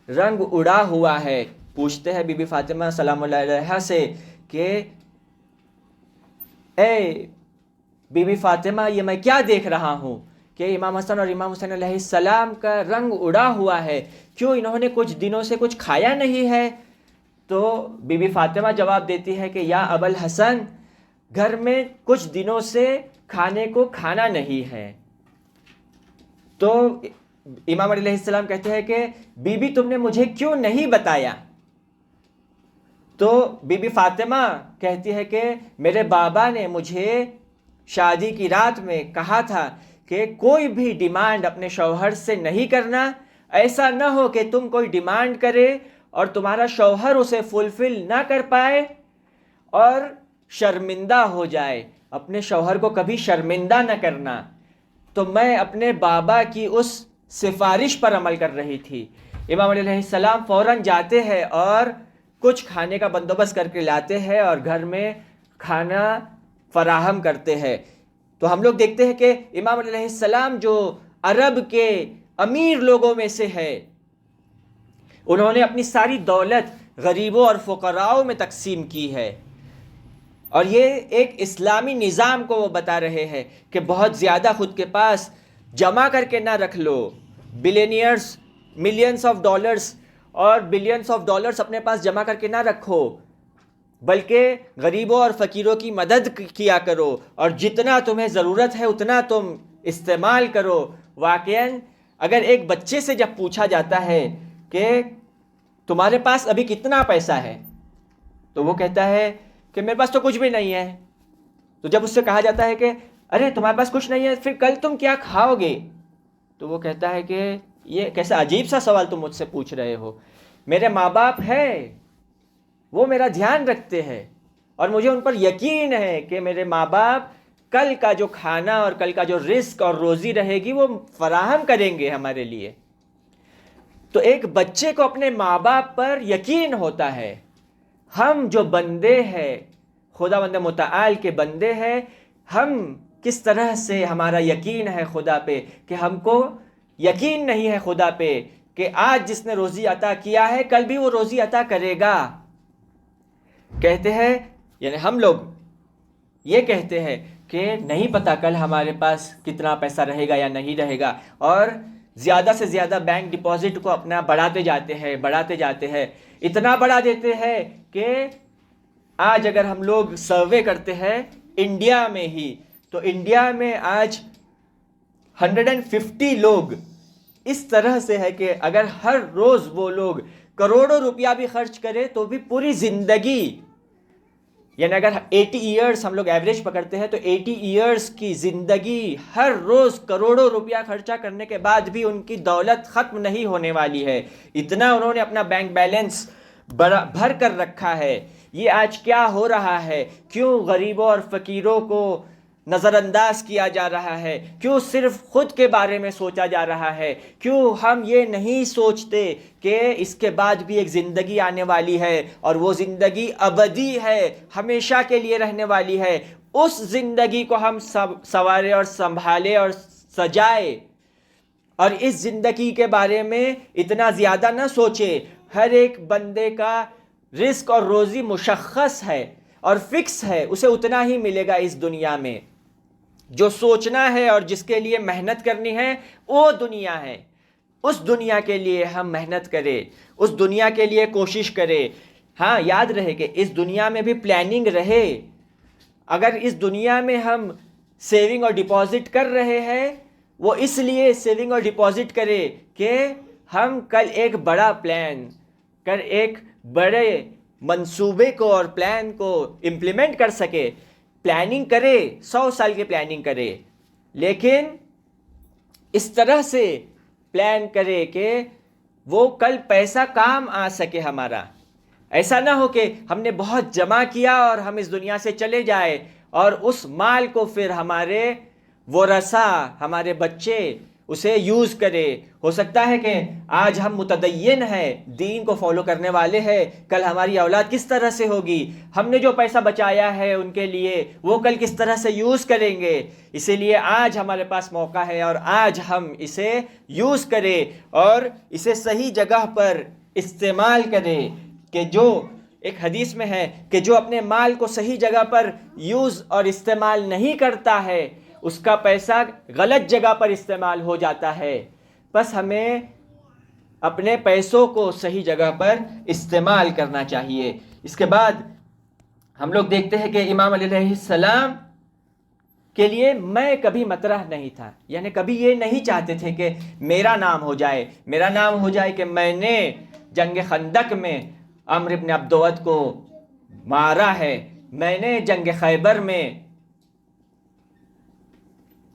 رنگ اڑا ہوا ہے. پوچھتے ہیں بی بی فاطمہ سلام اللہ علیہا سے کہ اے بی بی فاطمہ یہ میں کیا دیکھ رہا ہوں کہ امام حسن اور امام حسین علیہ السلام کا رنگ اڑا ہوا ہے، کیوں انہوں نے کچھ دنوں سے کچھ کھایا نہیں ہے؟ تو بی بی فاطمہ جواب دیتی ہے کہ یا ابا الحسن، گھر میں کچھ دنوں سے کھانے کو کھانا نہیں ہے. تو امام علیہ السلام کہتے ہیں کہ بی بی تم نے مجھے کیوں نہیں بتایا؟ تو بی بی فاطمہ کہتی ہے کہ میرے بابا نے مجھے شادی کی رات میں کہا تھا کہ کوئی بھی ڈیمانڈ اپنے شوہر سے نہیں کرنا، ایسا نہ ہو کہ تم کوئی ڈیمانڈ کرے اور تمہارا شوہر اسے فلفل نہ کر پائے اور شرمندہ ہو جائے. اپنے شوہر کو کبھی شرمندہ نہ کرنا. تو میں اپنے بابا کی اس سفارش پر عمل کر رہی تھی. امام علیہ السلام فوراً جاتے ہیں اور کچھ کھانے کا بندوبست کر کے لاتے ہیں اور گھر میں کھانا فراہم کرتے ہیں. تو ہم لوگ دیکھتے ہیں کہ امام علیہ السلام جو عرب کے امیر لوگوں میں سے ہے، انہوں نے اپنی ساری دولت غریبوں اور فقراؤں میں تقسیم کی ہے. اور یہ ایک اسلامی نظام کو وہ بتا رہے ہیں کہ بہت زیادہ خود کے پاس جمع کر کے نہ رکھ لو. بلینئرز ملینز آف ڈالرز اور بلینز آف ڈالرز اپنے پاس جمع کر کے نہ رکھو، بلکہ غریبوں اور فقیروں کی مدد کیا کرو اور جتنا تمہیں ضرورت ہے اتنا تم استعمال کرو. واقعاً اگر ایک بچے سے جب پوچھا جاتا ہے کہ تمہارے پاس ابھی کتنا پیسہ ہے تو وہ کہتا ہے کہ میرے پاس تو کچھ بھی نہیں ہے. تو جب اس سے کہا جاتا ہے کہ ارے تمہارے پاس کچھ نہیں ہے پھر کل تم کیا کھاؤ گے، تو وہ کہتا ہے کہ یہ کیسا عجیب سا سوال تم مجھ سے پوچھ رہے ہو. میرے ماں باپ ہے، وہ میرا دھیان رکھتے ہیں اور مجھے ان پر یقین ہے کہ میرے ماں باپ کل کا جو کھانا اور کل کا جو رزق اور روزی رہے گی وہ فراہم کریں گے ہمارے لیے. تو ایک بچے کو اپنے ماں باپ پر یقین ہوتا ہے. ہم جو بندے ہیں، خداوند متعال کے بندے ہیں، ہم کس طرح سے ہمارا یقین ہے خدا پہ کہ ہم کو یقین نہیں ہے خدا پہ کہ آج جس نے روزی عطا کیا ہے کل بھی وہ روزی عطا کرے گا. کہتے ہیں یعنی ہم لوگ یہ کہتے ہیں کہ نہیں پتا کل ہمارے پاس کتنا پیسہ رہے گا یا نہیں رہے گا، اور زیادہ سے زیادہ بینک ڈپازٹ کو اپنا بڑھاتے جاتے ہیں. اتنا بڑھا دیتے ہیں کہ آج اگر ہم لوگ سروے کرتے ہیں انڈیا میں ہی تو انڈیا میں آج 150 لوگ اس طرح سے ہے کہ اگر ہر روز وہ لوگ کروڑوں روپیہ بھی خرچ کرے تو بھی پوری زندگی یعنی اگر 80 ایئرس ہم لوگ ایوریج پکڑتے ہیں تو 80 ایئرس کی زندگی ہر روز کروڑوں روپیہ خرچہ کرنے کے بعد بھی ان کی دولت ختم نہیں ہونے والی ہے. اتنا انہوں نے اپنا بینک بیلنس بھر کر رکھا ہے. یہ آج کیا ہو رہا ہے؟ کیوں غریبوں اور فقیروں کو نظر انداز کیا جا رہا ہے؟ کیوں صرف خود کے بارے میں سوچا جا رہا ہے؟ کیوں ہم یہ نہیں سوچتے کہ اس کے بعد بھی ایک زندگی آنے والی ہے اور وہ زندگی ابدی ہے، ہمیشہ کے لیے رہنے والی ہے. اس زندگی کو ہم سنوارے اور سنبھالے اور سجائے، اور اس زندگی کے بارے میں اتنا زیادہ نہ سوچے. ہر ایک بندے کا رزق اور روزی مشخص ہے اور فکس ہے، اسے اتنا ہی ملے گا اس دنیا میں. جو سوچنا ہے اور جس کے لیے محنت کرنی ہے وہ دنیا ہے. اس دنیا کے لیے ہم محنت کریں، اس دنیا کے لیے کوشش کریں. ہاں یاد رہے کہ اس دنیا میں بھی پلاننگ رہے. اگر اس دنیا میں ہم سیونگ اور ڈپازٹ کر رہے ہیں، وہ اس لیے سیونگ اور ڈپازٹ کرے کہ ہم کل ایک بڑا پلان کر ایک بڑے منصوبے کو اور پلان کو امپلیمنٹ کر سکے. پلاننگ کرے، 100 سال کی پلاننگ کرے، لیکن اس طرح سے پلان کرے کہ وہ کل پیسہ کام آ سکے ہمارا. ایسا نہ ہو کہ ہم نے بہت جمع کیا اور ہم اس دنیا سے چلے جائے اور اس مال کو پھر ہمارے ورثہ، ہمارے بچے اسے یوز کرے. ہو سکتا ہے کہ آج ہم متدین ہیں، دین کو فالو کرنے والے ہیں، کل ہماری اولاد کس طرح سے ہوگی؟ ہم نے جو پیسہ بچایا ہے ان کے لیے وہ کل کس طرح سے یوز کریں گے؟ اسی لیے آج ہمارے پاس موقع ہے اور آج ہم اسے یوز کریں اور اسے صحیح جگہ پر استعمال کریں. کہ جو ایک حدیث میں ہے کہ جو اپنے مال کو صحیح جگہ پر یوز اور استعمال نہیں کرتا ہے اس کا پیسہ غلط جگہ پر استعمال ہو جاتا ہے. بس ہمیں اپنے پیسوں کو صحیح جگہ پر استعمال کرنا چاہیے. اس کے بعد ہم لوگ دیکھتے ہیں کہ امام علیہ السلام کے لیے میں کبھی مطرح نہیں تھا. یعنی کبھی یہ نہیں چاہتے تھے کہ میرا نام ہو جائے، میرا نام ہو جائے کہ میں نے جنگ خندق میں عمرو بن عبدود کو مارا ہے، میں نے جنگ خیبر میں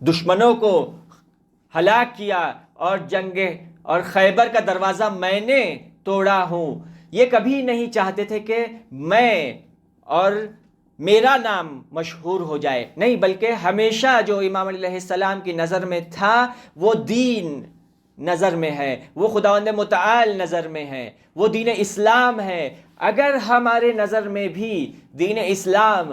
دشمنوں کو ہلاک کیا اور جنگ اور خیبر کا دروازہ میں نے توڑا ہوں. یہ کبھی نہیں چاہتے تھے کہ میں اور میرا نام مشہور ہو جائے، نہیں، بلکہ ہمیشہ جو امام علیہ السلام کی نظر میں تھا وہ دین نظر میں ہے، وہ خداوند متعال نظر میں ہے، وہ دین اسلام ہے. اگر ہمارے نظر میں بھی دین اسلام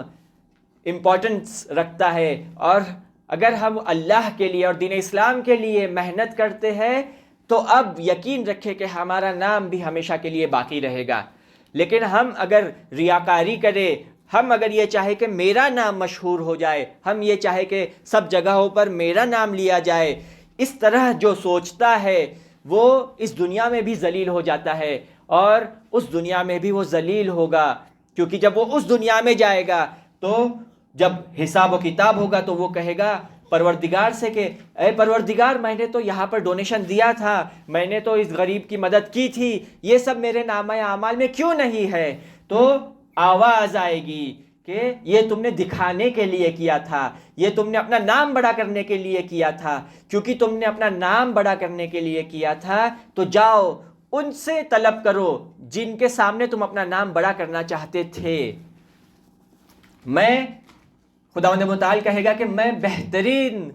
امپورٹنس رکھتا ہے اور اگر ہم اللہ کے لیے اور دین اسلام کے لیے محنت کرتے ہیں تو اب یقین رکھے کہ ہمارا نام بھی ہمیشہ کے لیے باقی رہے گا. لیکن ہم اگر ریاکاری کریں، ہم اگر یہ چاہے کہ میرا نام مشہور ہو جائے، ہم یہ چاہے کہ سب جگہوں پر میرا نام لیا جائے، اس طرح جو سوچتا ہے وہ اس دنیا میں بھی ذلیل ہو جاتا ہے اور اس دنیا میں بھی وہ ذلیل ہوگا. کیونکہ جب وہ اس دنیا میں جائے گا تو جب حساب و کتاب ہوگا تو وہ کہے گا پروردگار سے کہ اے پروردگار، میں نے تو یہاں پر ڈونیشن دیا تھا، میں نے تو اس غریب کی مدد کی تھی، یہ سب میرے نامہ اعمال میں کیوں نہیں ہے؟ تو آواز آئے گی کہ یہ تم نے دکھانے کے لیے کیا تھا، یہ تم نے اپنا نام بڑا کرنے کے لیے کیا تھا. کیونکہ تم نے اپنا نام بڑا کرنے کے لیے کیا تھا تو جاؤ ان سے طلب کرو جن کے سامنے تم اپنا نام بڑا کرنا چاہتے تھے. میں خداوند متعال کہے گا کہ میں بہترین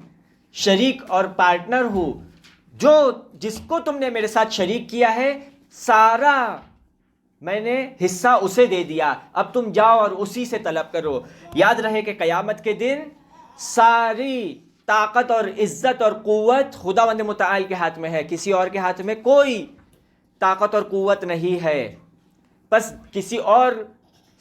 شریک اور پارٹنر ہوں، جو جس کو تم نے میرے ساتھ شریک کیا ہے سارا میں نے حصہ اسے دے دیا، اب تم جاؤ اور اسی سے طلب کرو. یاد رہے کہ قیامت کے دن ساری طاقت اور عزت اور قوت خداوند متعال کے ہاتھ میں ہے، کسی اور کے ہاتھ میں کوئی طاقت اور قوت نہیں ہے. بس کسی اور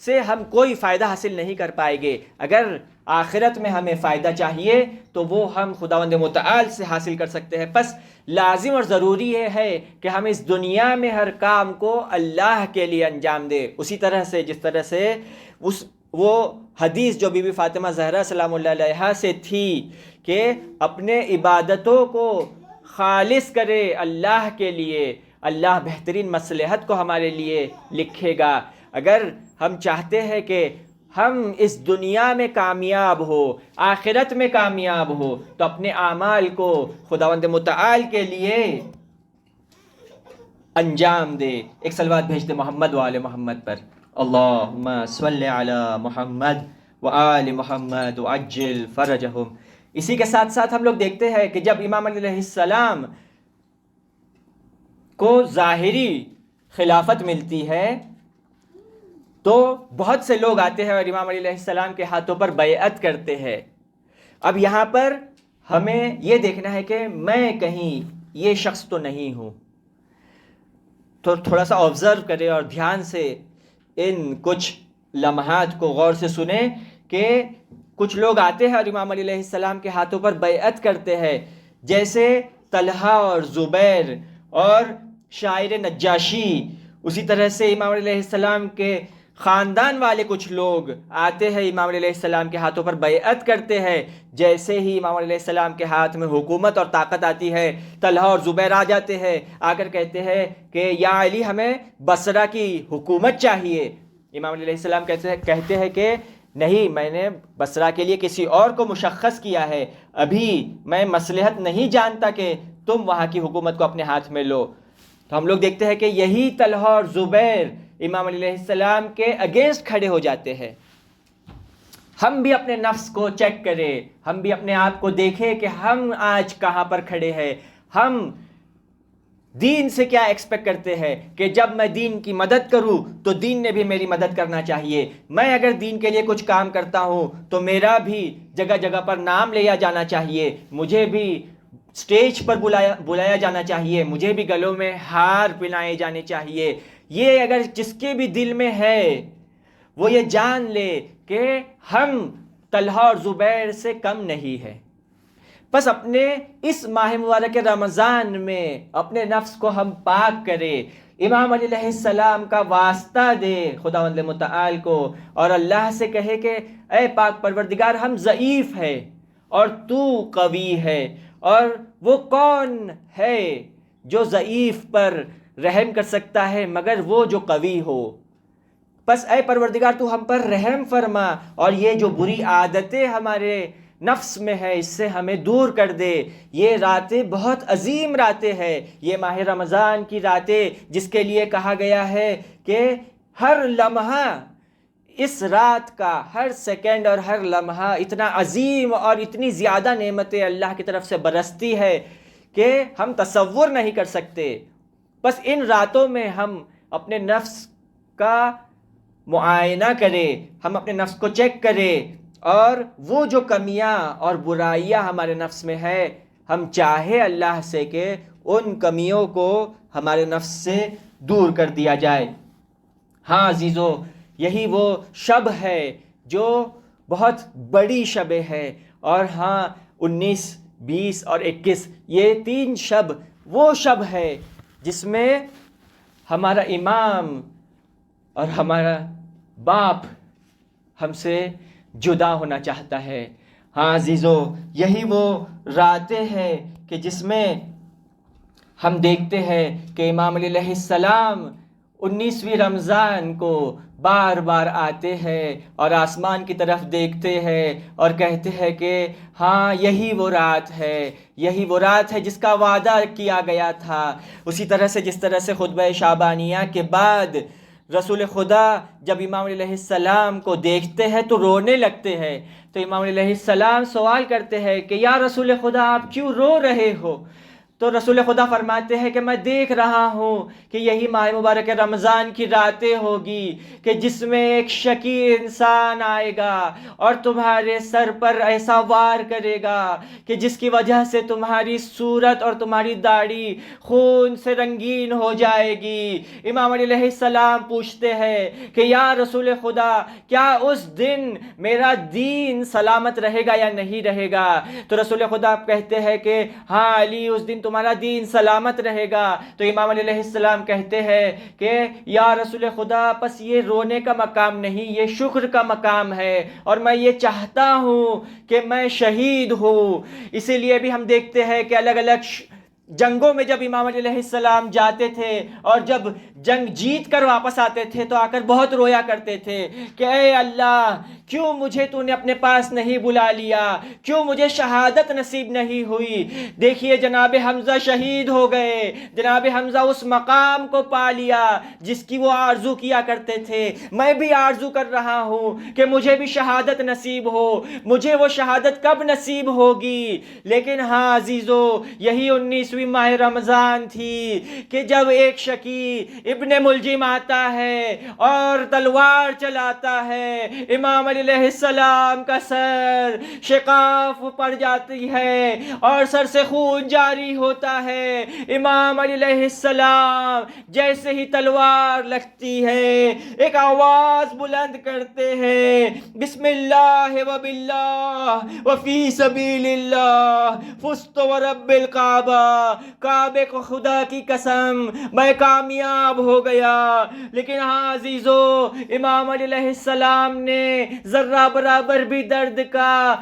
سے ہم کوئی فائدہ حاصل نہیں کر پائیں گے. اگر آخرت میں ہمیں فائدہ چاہیے تو وہ ہم خداوند متعال سے حاصل کر سکتے ہیں. بس لازم اور ضروری یہ ہے کہ ہم اس دنیا میں ہر کام کو اللہ کے لیے انجام دیں، اسی طرح سے جس طرح سے وہ حدیث جو بی بی فاطمہ زہرا سلام اللہ علیہا سے تھی کہ اپنے عبادتوں کو خالص کرے اللہ کے لیے، اللہ بہترین مصلحت کو ہمارے لیے لکھے گا. اگر ہم چاہتے ہیں کہ ہم اس دنیا میں کامیاب ہو، آخرت میں کامیاب ہو، تو اپنے اعمال کو خداوند متعال کے لیے انجام دے۔ ایک صلوات بھیج دے محمد و آل محمد پر، اللہم صلی علی محمد و آل محمد وعجل فرجہم۔ اسی کے ساتھ ساتھ ہم لوگ دیکھتے ہیں کہ جب امام علی علیہ السلام کو ظاہری خلافت ملتی ہے تو بہت سے لوگ آتے ہیں اور امام علی علیہ السلام کے ہاتھوں پر بیعت کرتے ہیں۔ اب یہاں پر ہمیں یہ دیکھنا ہے کہ میں کہیں یہ شخص تو نہیں ہوں، تو تھوڑا سا آبزرو کرے اور دھیان سے ان کچھ لمحات کو غور سے سنیں کہ کچھ لوگ آتے ہیں اور امام علی علیہ السلام کے ہاتھوں پر بیعت کرتے ہیں، جیسے طلحہ اور زبیر اور شاعر نجاشی۔ اسی طرح سے امام علیہ السلام کے خاندان والے کچھ لوگ آتے ہیں، امام علیہ السلام کے ہاتھوں پر بیعت کرتے ہیں۔ جیسے ہی امام علیہ السلام کے ہاتھ میں حکومت اور طاقت آتی ہے، طلحہ اور زبیر آ جاتے ہیں، آ کر کہتے ہیں کہ یا علی ہمیں بصرہ کی حکومت چاہیے۔ امام علیہ السلام کہتے ہیں کہ نہیں، میں نے بصرہ کے لیے کسی اور کو مشخص کیا ہے، ابھی میں مصلحت نہیں جانتا کہ تم وہاں کی حکومت کو اپنے ہاتھ میں لو۔ تو ہم لوگ دیکھتے ہیں کہ یہی طلحہ اور زبیر امام علیہ السلام کے اگینسٹ کھڑے ہو جاتے ہیں۔ ہم بھی اپنے نفس کو چیک کریں، ہم بھی اپنے آپ کو دیکھیں کہ ہم آج کہاں پر کھڑے ہیں۔ ہم دین سے کیا ایکسپیکٹ کرتے ہیں کہ جب میں دین کی مدد کروں تو دین نے بھی میری مدد کرنا چاہیے۔ میں اگر دین کے لیے کچھ کام کرتا ہوں تو میرا بھی جگہ جگہ پر نام لیا جانا چاہیے، مجھے بھی سٹیج پر بلایا جانا چاہیے، مجھے بھی گلوں میں ہار پہنائے جانے چاہیے۔ یہ اگر جس کے بھی دل میں ہے وہ یہ جان لے کہ ہم طلحہ اور زبیر سے کم نہیں ہے۔ بس اپنے اس ماہ مبارک رمضان میں اپنے نفس کو ہم پاک کریں، امام علی علیہ السلام کا واسطہ دے خداوند متعال کو، اور اللہ سے کہے کہ اے پاک پروردگار، ہم ضعیف ہیں اور تو قوی ہے، اور وہ کون ہے جو ضعیف پر رحم کر سکتا ہے مگر وہ جو قوی ہو۔ بس اے پروردگار تو ہم پر رحم فرما، اور یہ جو بری عادتیں ہمارے نفس میں ہے اس سے ہمیں دور کر دے۔ یہ راتیں بہت عظیم راتیں ہیں، یہ ماہ رمضان کی راتیں جس کے لیے کہا گیا ہے کہ ہر لمحہ اس رات کا، ہر سیکنڈ اور ہر لمحہ اتنا عظیم اور اتنی زیادہ نعمتیں اللہ کی طرف سے برستی ہے کہ ہم تصور نہیں کر سکتے۔ بس ان راتوں میں ہم اپنے نفس کا معائنہ کریں، ہم اپنے نفس کو چیک کریں، اور وہ جو کمیاں اور برائیاں ہمارے نفس میں ہے ہم چاہے اللہ سے کہ ان کمیوں کو ہمارے نفس سے دور کر دیا جائے۔ ہاں عزیزو، یہی وہ شب ہے جو بہت بڑی شب ہے، اور ہاں 19، 20 اور 21 یہ 3 شب وہ شب ہے جس میں ہمارا امام اور ہمارا باپ ہم سے جدا ہونا چاہتا ہے۔ ہاں عزیزو، یہی وہ راتیں ہیں کہ جس میں ہم دیکھتے ہیں کہ امام علی علیہ السلام 19ویں رمضان کو بار بار آتے ہیں اور آسمان کی طرف دیکھتے ہیں اور کہتے ہیں کہ ہاں یہی وہ رات ہے، یہی وہ رات ہے جس کا وعدہ کیا گیا تھا۔ اسی طرح سے جس طرح سے خطبہ شعبانیہ کے بعد رسول خدا جب امام علیہ السلام کو دیکھتے ہیں تو رونے لگتے ہیں، تو امام علیہ السلام سوال کرتے ہیں کہ یا رسول خدا آپ کیوں رو رہے ہو؟ تو رسول خدا فرماتے ہیں کہ میں دیکھ رہا ہوں کہ یہی ماہ مبارک رمضان کی راتیں ہوگی کہ جس میں ایک شقی انسان آئے گا اور تمہارے سر پر ایسا وار کرے گا کہ جس کی وجہ سے تمہاری صورت اور تمہاری داڑھی خون سے رنگین ہو جائے گی۔ امام علیہ السلام پوچھتے ہیں کہ یا رسول خدا کیا اس دن میرا دین سلامت رہے گا یا نہیں رہے گا؟ تو رسول خدا کہتے ہیں کہ ہاں علی، اس دن تمہارا دین سلامت رہے گا۔ تو امام علیہ السلام کہتے ہیں کہ یا رسول خدا پس یہ رونے کا مقام نہیں، یہ شکر کا مقام ہے، اور میں یہ چاہتا ہوں کہ میں شہید ہوں۔ اسی لیے بھی ہم دیکھتے ہیں کہ الگ الگ جنگوں میں جب امام علیہ السلام جاتے تھے اور جب جنگ جیت کر واپس آتے تھے تو آ کر بہت رویا کرتے تھے کہ اے اللہ، کیوں مجھے تو نے اپنے پاس نہیں بلا لیا، کیوں مجھے شہادت نصیب نہیں ہوئی۔ دیکھیے جناب حمزہ شہید ہو گئے، جناب حمزہ اس مقام کو پا لیا جس کی وہ آرزو کیا کرتے تھے۔ میں بھی آرزو کر رہا ہوں کہ مجھے بھی شہادت نصیب ہو، مجھے وہ شہادت کب نصیب ہوگی؟ لیکن ہاں عزیزو، یہی 19 ماہ رمضان تھی کہ جب ایک شکی ابن ملجم آتا ہے اور تلوار چلاتا ہے، امام علیہ السلام کا سر شقاف پڑ جاتی ہے اور سر سے خون جاری ہوتا ہے۔ امام علیہ السلام جیسے ہی تلوار لگتی ہے ایک آواز بلند کرتے ہیں، بسم اللہ و باللہ و فی سبیل اللہ فزت و رب الکعبہ، کعبے کو خدا کی قسم میں کامیاب ہو گیا۔ لیکن ہاں عزیزو، امام علیہ السلام نے ذرہ برابر بھی درد کا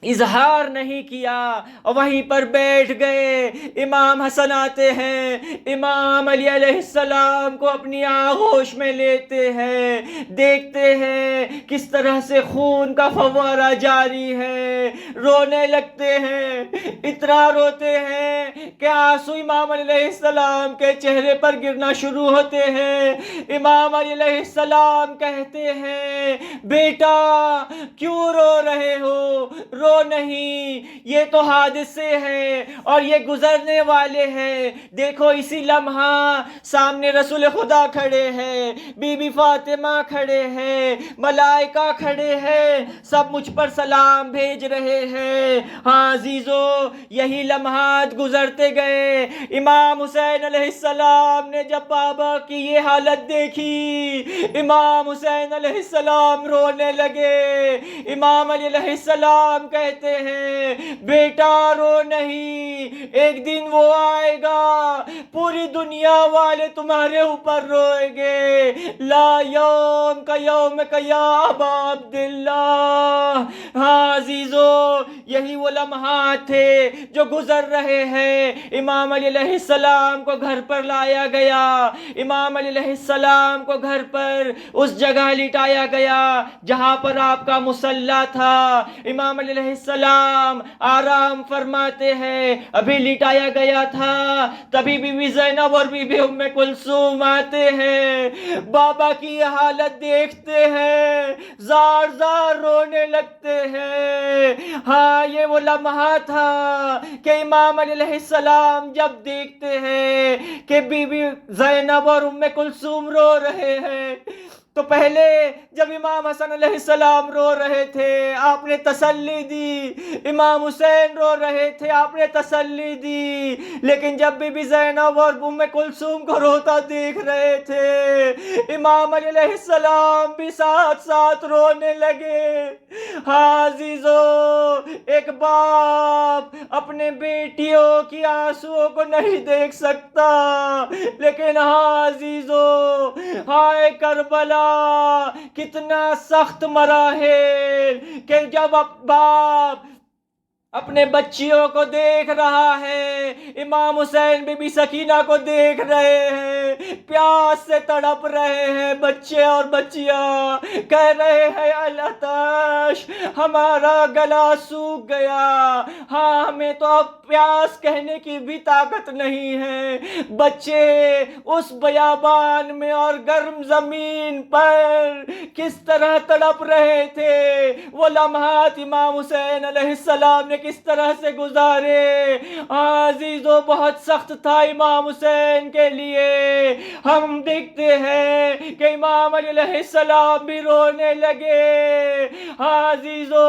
اظہار نہیں کیا اور وہیں پر بیٹھ گئے۔ امام حسن آتے ہیں، امام علی علیہ السلام کو اپنی آغوش میں لیتے ہیں، دیکھتے ہیں کس طرح سے خون کا فوارہ جاری ہے، رونے لگتے ہیں، اتنا روتے ہیں کہ آنسو امام علیہ السلام کے چہرے پر گرنا شروع ہوتے ہیں۔ امام علی علیہ السلام کہتے ہیں، بیٹا کیوں رو رہے ہو؟ رو نہیں، یہ تو حادثے ہیں اور یہ گزرنے والے ہیں۔ دیکھو اسی لمحہ سامنے رسول خدا کھڑے ہیں، بی بی فاطمہ کھڑے ہیں، ملائکہ کھڑے ہیں، سب مجھ پر سلام بھیج رہے ہیں۔ ہاں عزیزو، یہی لمحات گزرتے گئے۔ امام حسین علیہ السلام نے جب بابا کی یہ حالت دیکھی، امام حسین علیہ السلام رونے لگے۔ امام علی علیہ السلام کہتے ہیں، بیٹا رو نہیں، ایک دن وہ آئے گا پوری دنیا والے تمہارے اوپر روئیں گے، لا یوم کا یوم کا یا ابا عبداللہ۔ ہاں عزیزو، یہی وہ لمحات تھے جو گزر رہے ہیں۔ امام علی علیہ السلام کو گھر پر لایا گیا، امام علی علیہ السلام کو گھر پر اس جگہ لٹایا گیا جہاں پر آپ کا مصلی تھا۔ امام علیہ السلام آرام فرماتے ہیں، ابھی لٹایا گیا تھا تبھی بی بی زینب اور بی بی ام کلثوم آتے ہیں، بابا کی یہ حالت دیکھتے ہیں، زار زار رونے لگتے ہیں۔ ہاں یہ وہ لمحہ تھا کہ امام علیہ السلام جب دیکھتے ہیں کہ بی بی زینب اور ام کلثوم رو رہے ہیں تو پہلے جب امام حسن علیہ السلام رو رہے تھے آپ نے تسلی دی، امام حسین رو رہے تھے آپ نے تسلی دی، لیکن جب بی بی زینب اور ام کلثوم کو روتا دیکھ رہے تھے امام علیہ السلام بھی ساتھ ساتھ رونے لگے۔ ہاں عزیزو، ایک باپ اپنے بیٹیوں کی آنسوؤں کو نہیں دیکھ سکتا، لیکن ہاں عزیزو، ہائے کربلا کتنا سخت مراحل کہ جب باپ اپنے بچیوں کو دیکھ رہا ہے، امام حسین بی بی سکینہ کو دیکھ رہے ہیں، پیاس سے تڑپ رہے ہیں بچے اور بچیاں، کہہ رہے ہیں العطش، ہمارا گلا سوکھ گیا، ہاں ہمیں تو اب پیاس کہنے کی بھی طاقت نہیں ہے۔ بچے اس بیابان میں اور گرم زمین پر کس طرح تڑپ رہے تھے، وہ لمحات امام حسین علیہ السلام نے کس طرح سے گزارے۔ عزیزو بہت سخت تھا امام حسین کے لیے۔ ہم دیکھتے ہیں کہ امام علی علیہ السلام بھی رونے لگے۔ عزیزو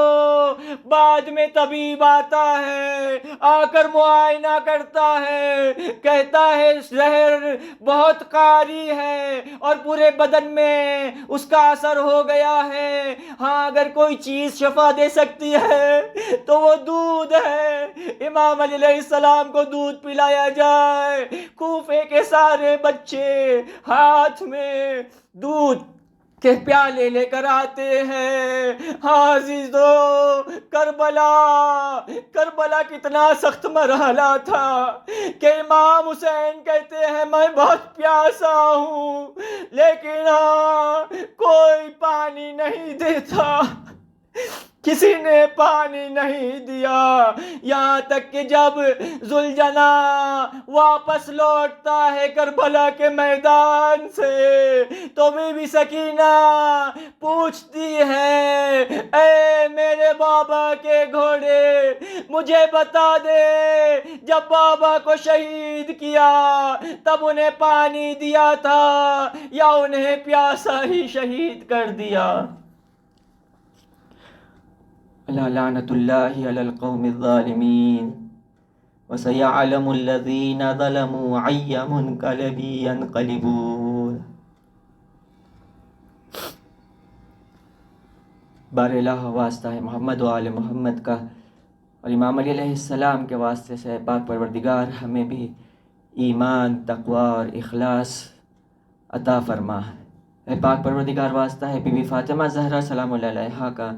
بعد میں طبیب آتا ہے، آ کر معائنہ کرتا ہے، کہتا ہے زہر بہت قاری ہے اور پورے بدن میں اس کا اثر ہو گیا ہے، ہاں اگر کوئی چیز شفا دے سکتی ہے تو وہ دودھ ہے، امام علی علیہ السلام کو دودھ پلایا جائے۔ کوفے کے سارے بچے ہاتھ میں دودھ کہ پیالے لے کر آتے ہیں. ہاں عزیزو، کربلا کتنا سخت مرحلہ تھا کہ امام حسین کہتے ہیں میں بہت پیاسا ہوں، لیکن کوئی پانی نہیں دیتا، کسی نے پانی نہیں دیا. یہاں تک کہ جب ذوالجنا واپس لوٹتا ہے کربلا کے میدان سے تو بی بی سکینہ پوچھتی ہے اے میرے بابا کے گھوڑے، مجھے بتا دے جب بابا کو شہید کیا تب انہیں پانی دیا تھا یا انہیں پیاسا ہی شہید کر دیا. لعنت اللہ علی القوم الظالمین وسیعلم الذین ظلموا ای منقلب ینقلبون. بار الہ واسطہ ہے محمد و آل محمد کا اور امام علی علیہ السلام کے واسطے سے پاک پروردگار ہمیں بھی ایمان، تقوی اور اخلاص عطا فرما. اے پاک پروردگار واسطہ ہے بی بی فاطمہ زہرا سلام اللہ علیہا کا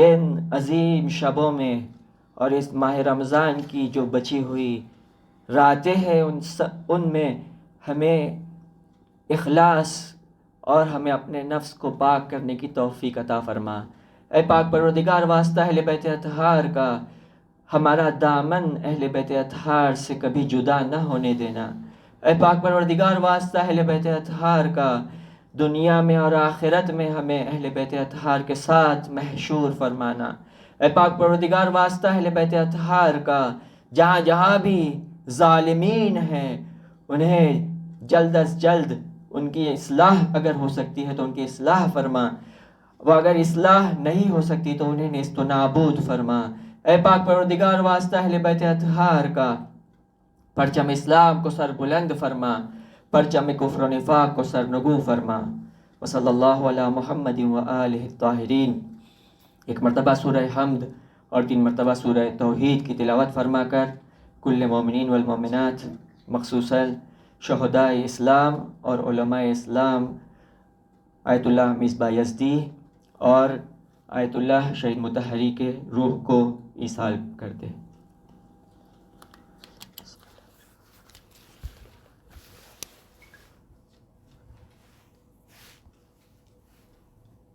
ان عظیم شبوں میں اور اس ماہ رمضان کی جو بچی ہوئی راتیں ہیں ان میں ہمیں اخلاص اور ہمیں اپنے نفس کو پاک کرنے کی توفیق عطا فرما. اے پاک پروردگار واسطہ اہل بیت اطہار کا ہمارا دامن اہل بیت اطہار سے کبھی جدا نہ ہونے دینا. اے پاک پروردگار واسطہ اہل بیت اطہار کا دنیا میں اور آخرت میں ہمیں اہل بیت اطہار کے ساتھ محشور فرمانا. اے پاک پروردگار واسطہ اہل بیت اطہار کا جہاں جہاں بھی ظالمین ہیں انہیں جلد از جلد ان کی اصلاح اگر ہو سکتی ہے تو ان کی اصلاح فرما، وہ اگر اصلاح نہیں ہو سکتی تو انہیں نیست و نابود فرما. اے پاک پروردگار واسطہ اہل بیت اطہار کا پرچم اسلام کو سر بلند فرما، پرچم کفر و نفاق کو سرنگو فرما. وصلی اللہ علی محمد و آلہ الطاہرین. ایک مرتبہ سورہ حمد اور 3 مرتبہ سورہ توحید کی تلاوت فرما کر کل مومنین والمومنات مخصوصاً شہداء اسلام اور علماء اسلام آیت اللہ مصباح یزدی اور آیت اللہ شہید مطہری کے روح کو ایصال کرتے ہیں.